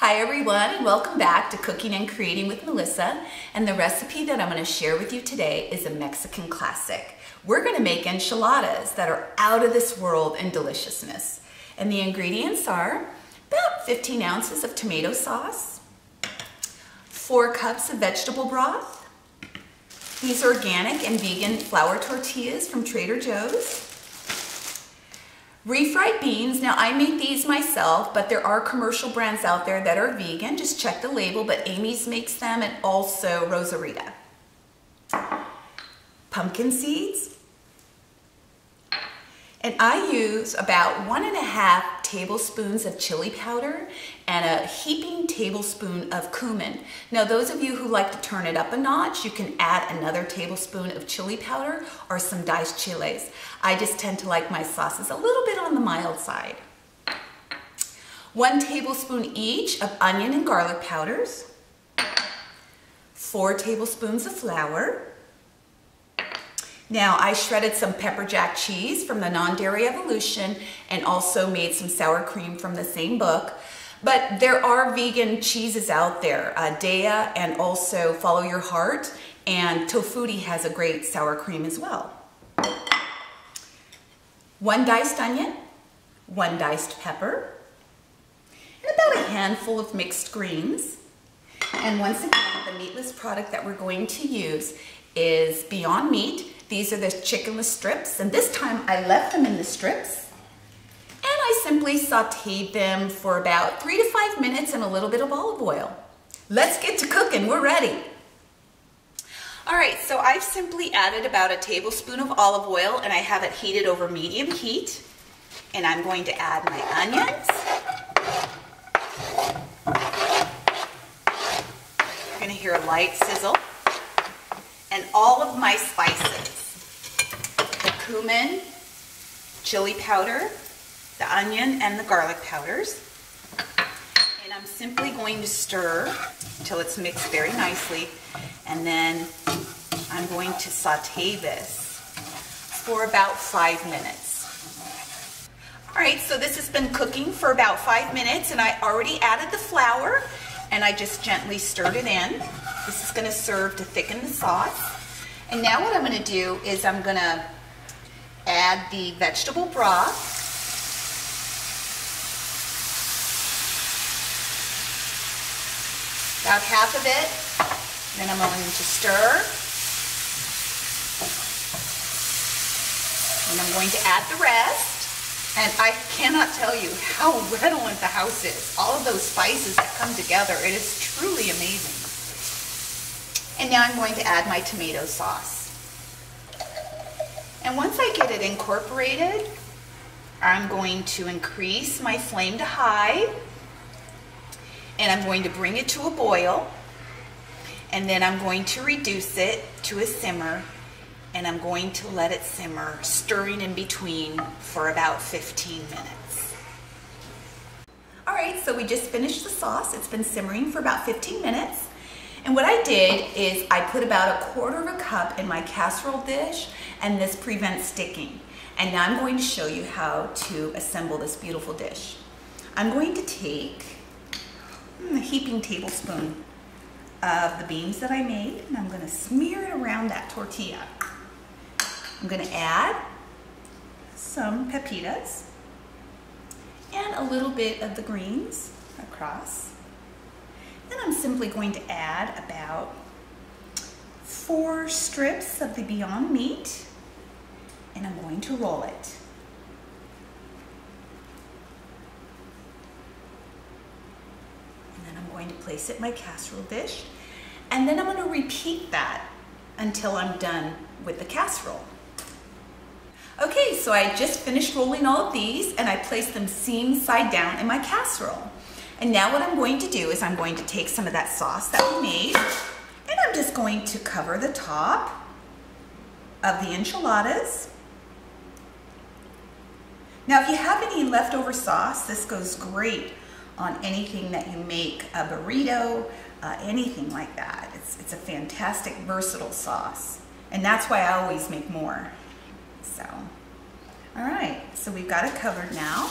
Hi everyone, and welcome back to Cooking and Creating with Melissa. And the recipe that I'm going to share with you today is a Mexican classic. We're going to make enchiladas that are out of this world in deliciousness. And the ingredients are about 15 ounces of tomato sauce, 4 cups of vegetable broth. These are organic and vegan flour tortillas from Trader Joe's. Refried beans. Now I make these myself, but there are commercial brands out there that are vegan. Just check the label, but Amy's makes them, and also Rosarita. Pumpkin seeds. And I use about 1.5 tablespoons of chili powder and a heaping tablespoon of cumin. Now those of you who like to turn it up a notch, you can add another tablespoon of chili powder or some diced chiles. I just tend to like my sauces a little bit on the mild side. 1 tablespoon each of onion and garlic powders, 4 tablespoons of flour. Now I shredded some pepper jack cheese from the Non-Dairy Evolution and also made some sour cream from the same book. But there are vegan cheeses out there, Daiya and also Follow Your Heart, and Tofutti has a great sour cream as well. 1 diced onion, 1 diced pepper, and about a handful of mixed greens. And once again, the meatless product that we're going to use is Beyond Meat. These are the chickenless strips, and this time I left them in the strips. And I simply sauteed them for about 3 to 5 minutes in a little bit of olive oil. Let's get to cooking, we're ready. All right, so I've simply added about a tablespoon of olive oil, and I have it heated over medium heat. And I'm going to add my onions. You're gonna hear a light sizzle. And all of my spices, the cumin, chili powder, the onion, and the garlic powders. And I'm simply going to stir until it's mixed very nicely. And then I'm going to saute this for about 5 minutes. All right, so this has been cooking for about 5 minutes, and I already added the flour, and I just gently stirred it in. This is going to serve to thicken the sauce. And now what I'm going to do is I'm going to add the vegetable broth. About half of it. Then I'm going to stir. And I'm going to add the rest. And I cannot tell you how redolent the house is. All of those spices that come together, it is truly amazing. And now I'm going to add my tomato sauce. And once I get it incorporated, I'm going to increase my flame to high. And I'm going to bring it to a boil. And then I'm going to reduce it to a simmer. And I'm going to let it simmer, stirring in between for about 15 minutes. All right, so we just finished the sauce. It's been simmering for about 15 minutes. And what I did is I put about 1/4 cup in my casserole dish, and this prevents sticking. And now I'm going to show you how to assemble this beautiful dish. I'm going to take a heaping tablespoon of the beans that I made, and I'm going to smear it around that tortilla. I'm going to add some pepitas and a little bit of the greens across. Then I'm simply going to add about 4 strips of the Beyond Meat, and I'm going to roll it. And then I'm going to place it in my casserole dish, and then I'm going to repeat that until I'm done with the casserole. Okay, so I just finished rolling all of these, and I placed them seam side down in my casserole. And now what I'm going to do is I'm going to take some of that sauce that we made, and I'm just going to cover the top of the enchiladas. Now if you have any leftover sauce, this goes great on anything that you make, a burrito, anything like that. It's a fantastic, versatile sauce. And that's why I always make more. So, all right, so we've got it covered now.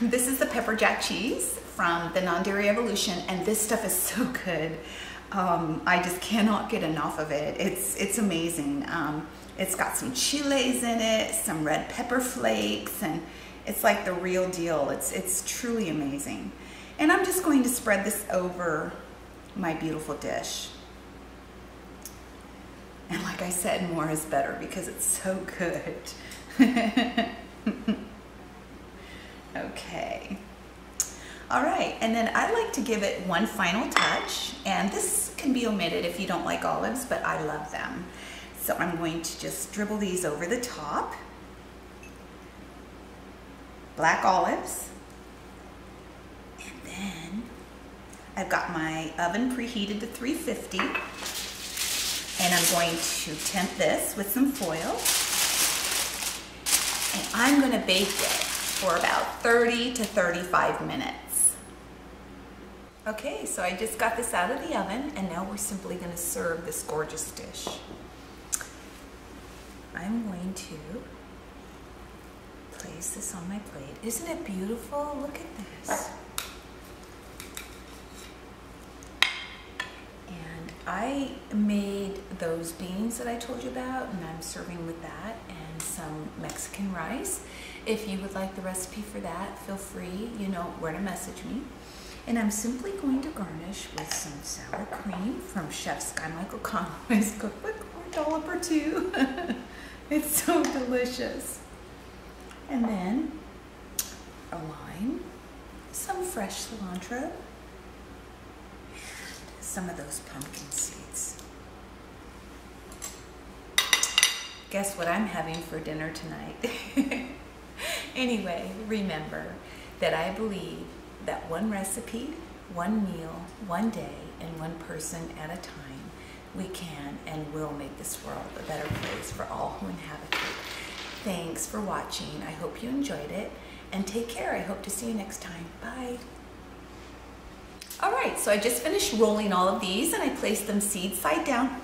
This is the pepper jack cheese from the Non-Dairy Evolution, and this stuff is so good. I just cannot get enough of it. It's amazing. It's got some chiles in it, some red pepper flakes, and it's like the real deal. It's truly amazing. And I'm just going to spread this over my beautiful dish. And like I said, more is better because it's so good. Okay. All right, and then I like to give it one final touch, and this can be omitted if you don't like olives, but I love them. So I'm going to just dribble these over the top. Black olives. And then I've got my oven preheated to 350. And I'm going to temp this with some foil. And I'm going to bake it for about 30 to 35 minutes. Okay, so I just got this out of the oven, and now we're simply going to serve this gorgeous dish. I'm going to place this on my plate. Isn't it beautiful? Look at this. And I made those beans that I told you about, and I'm serving with that and some Mexican rice. If you would like the recipe for that, feel free, you know where to message me. And I'm simply going to garnish with some sour cream from Chef Sky Michael Conway's cookbook, or a dollop or two. It's so delicious. And then a lime, some fresh cilantro, and some of those pumpkin seeds. Guess what I'm having for dinner tonight? Anyway, remember that I believe that one recipe, one meal, one day, and one person at a time, we can and will make this world a better place for all who inhabit it. Thanks for watching. I hope you enjoyed it, and take care. I hope to see you next time. Bye. All right, so I just finished rolling all of these, and I placed them seed side down